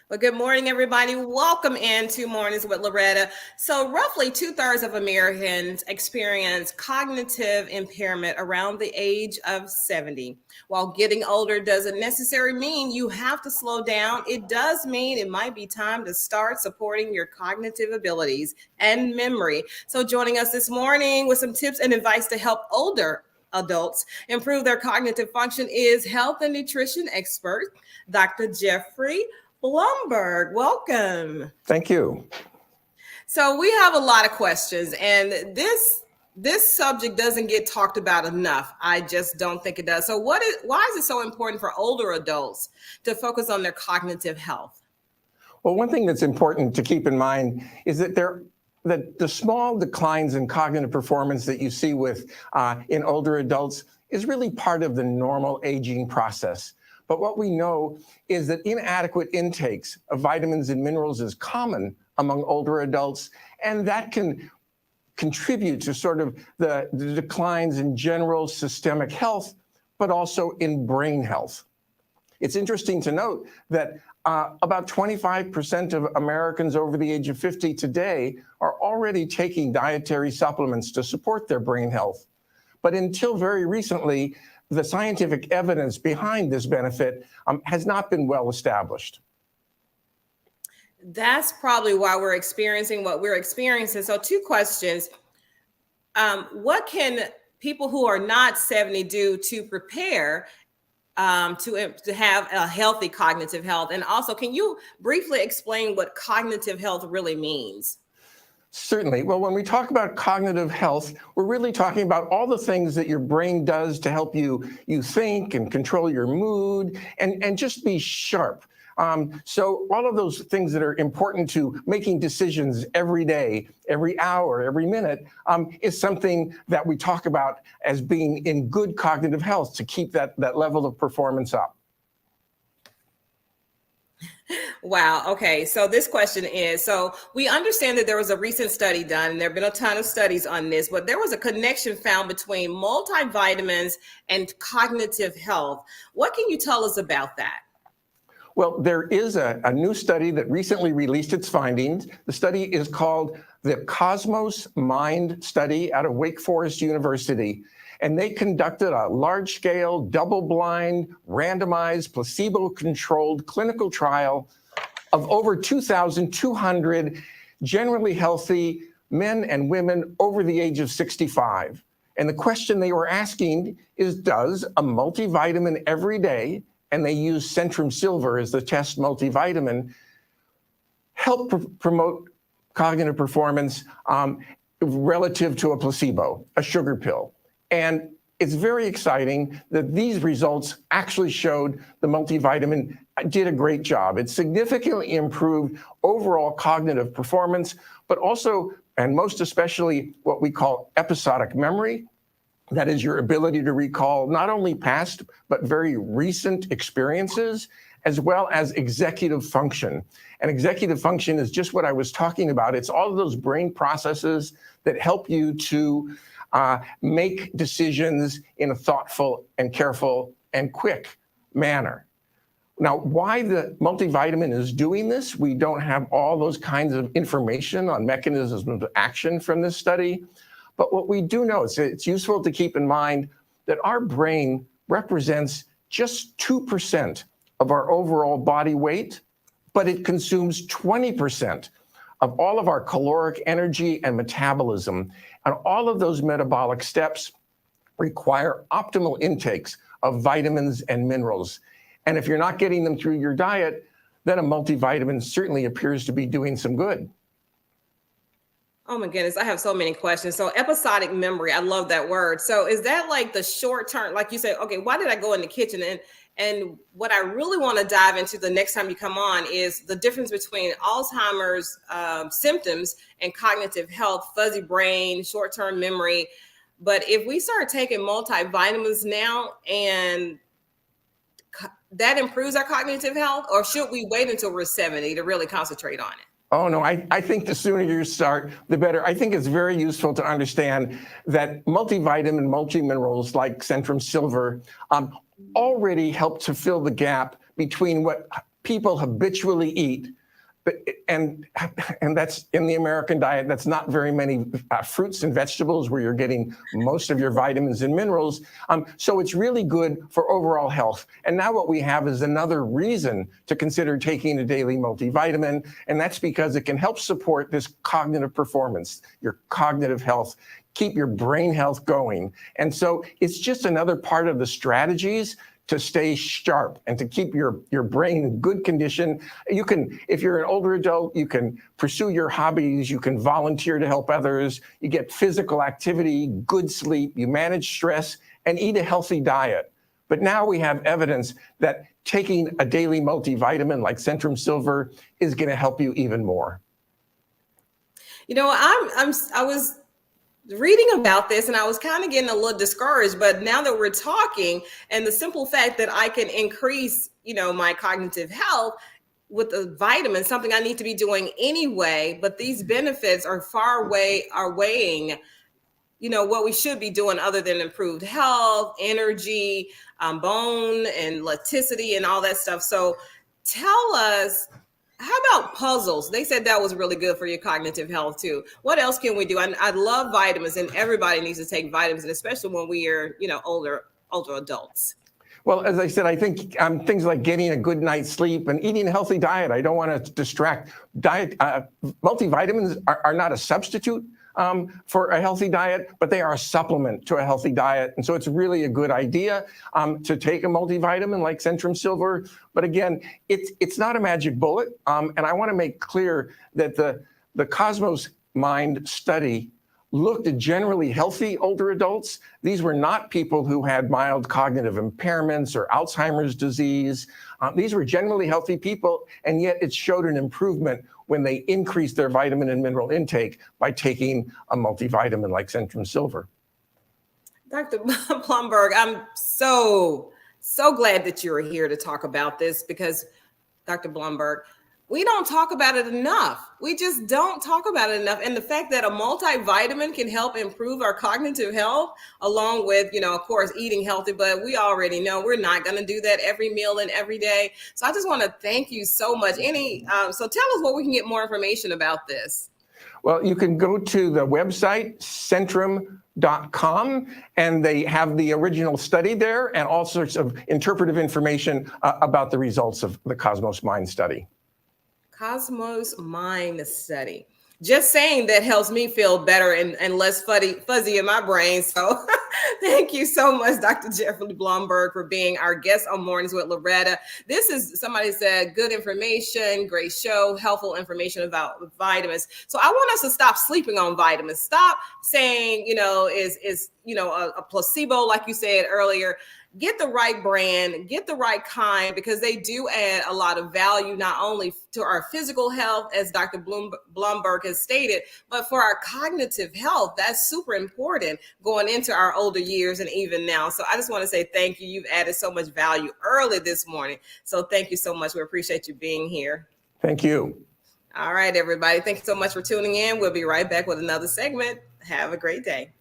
Well, good morning, everybody. Welcome into Mornings with Loretta. So, roughly two-thirds of Americans experience cognitive impairment around the age of 70. While getting older doesn't necessarily mean you have to slow down, it does mean it might be time to start supporting your cognitive abilities and memory. So, joining us this morning with some tips and advice to help older adults improve their cognitive function is health and nutrition expert, Dr. Jeffery Blumberg. Welcome. Thank you. So we have a lot of questions, and this subject doesn't get talked about enough. I just don't think it does. So why is it so important for older adults to focus on their cognitive health? Well, one thing that's important to keep in mind is that the small declines in cognitive performance that you see in older adults is really part of the normal aging process. But what we know is that inadequate intakes of vitamins and minerals is common among older adults, and that can contribute to sort of the declines in general systemic health, but also in brain health. It's interesting to note that about 25% of Americans over the age of 50 today are already taking dietary supplements to support their brain health. But until very recently, the scientific evidence behind this benefit has not been well established. That's probably why we're experiencing what we're experiencing. So, two questions. What can people who are not 70 do to prepare to have a healthy cognitive health? And also, can you briefly explain what cognitive health really means? Certainly. Well, when we talk about cognitive health, we're really talking about all the things that your brain does to help you think and control your mood and just be sharp. So all of those things that are important to making decisions every day, every hour, every minute, is something that we talk about as being in good cognitive health to keep that level of performance up. Wow. Okay. So this question is, so we understand that there was a recent study done, and there have been a ton of studies on this, but there was a connection found between multivitamins and cognitive health. What can you tell us about that? Well, there is a new study that recently released its findings. The study is called the Cosmos Mind Study out of Wake Forest University. And they conducted a large-scale, double-blind, randomized, placebo-controlled clinical trial of over 2,200 generally healthy men and women over the age of 65. And the question they were asking is, does a multivitamin every day, and they use Centrum Silver as the test multivitamin, help promote cognitive performance relative to a placebo, a sugar pill? And it's very exciting that these results actually showed the multivitamin did a great job. It significantly improved overall cognitive performance, but also, and most especially, what we call episodic memory. That is your ability to recall not only past, but very recent experiences, as well as executive function. And executive function is just what I was talking about. It's all of those brain processes that help you to make decisions in a thoughtful and careful and quick manner. Now, why the multivitamin is doing this, we don't have all those kinds of information on mechanisms of action from this study. But what we do know is it's useful to keep in mind that our brain represents just 2% of our overall body weight, but it consumes 20% of all of our caloric energy and metabolism. And all of those metabolic steps require optimal intakes of vitamins and minerals. And if you're not getting them through your diet, then a multivitamin certainly appears to be doing some good. Oh my goodness, I have so many questions. So episodic memory, I love that word. So is that like the short term, like you say, okay, why did I go in the kitchen? And what I really want to dive into the next time you come on is the difference between Alzheimer's symptoms and cognitive health, fuzzy brain, short-term memory. But if we start taking multivitamins now and that improves our cognitive health, or should we wait until we're 70 to really concentrate on it? Oh, no, I think the sooner you start, the better. I think it's very useful to understand that multivitamin, multiminerals like Centrum Silver already help to fill the gap between what people habitually eat, and that's in the American diet, that's not very many fruits and vegetables where you're getting most of your vitamins and minerals. So it's really good for overall health. And now what we have is another reason to consider taking a daily multivitamin, and that's because it can help support this cognitive performance, your cognitive health, keep your brain health going. And so it's just another part of the strategies to stay sharp and to keep your brain in good condition. You can, if you're an older adult, you can pursue your hobbies, you can volunteer to help others, you get physical activity, good sleep, you manage stress, and eat a healthy diet. But now we have evidence that taking a daily multivitamin like Centrum Silver is going to help you even more. You know, I was reading about this and I was kind of getting a little discouraged, but now that we're talking and the simple fact that I can increase, my cognitive health with the vitamin, something I need to be doing anyway, but these benefits are weighing, what we should be doing other than improved health, energy, bone and elasticity and all that stuff. So tell us, how about puzzles? They said that was really good for your cognitive health too. What else can we do? I love vitamins, and everybody needs to take vitamins, and especially when we are, older adults. Well, as I said, I think things like getting a good night's sleep and eating a healthy diet. I don't want to distract. Multivitamins are not a substitute for a healthy diet, but they are a supplement to a healthy diet. And so it's really a good idea to take a multivitamin like Centrum Silver. But again, it's not a magic bullet. And I want to make clear that the Cosmos Mind study looked at generally healthy older adults. These were not people who had mild cognitive impairments or Alzheimer's disease. These were generally healthy people, and yet it showed an improvement when they increased their vitamin and mineral intake by taking a multivitamin like Centrum Silver. Dr. Blumberg, I'm so glad that you're here to talk about this, because Dr. Blumberg, we don't talk about it enough. We just don't talk about it enough. And the fact that a multivitamin can help improve our cognitive health, along with, of course, eating healthy, but we already know we're not going to do that every meal and every day. So I just want to thank you so much. So tell us where we can get more information about this. Well, you can go to the website, centrum.com, and they have the original study there and all sorts of interpretive information about the results of the Cosmos Mind study. Cosmos Mind study. Just saying that helps me feel better and less fuzzy in my brain. So thank you so much, Dr. Jeffery Blumberg, for being our guest on Mornings with Loretta. This is, somebody said, good information, great show, helpful information about vitamins. So I want us to stop sleeping on vitamins. Stop saying, is a placebo, like you said earlier. Get the right brand, get the right kind, because they do add a lot of value, not only to our physical health, as Dr. Blumberg has stated, but for our cognitive health. That's super important going into our older years and even now. So I just want to say thank you. You've added so much value early this morning. So thank you so much. We appreciate you being here. Thank you. All right, everybody. Thank you so much for tuning in. We'll be right back with another segment. Have a great day.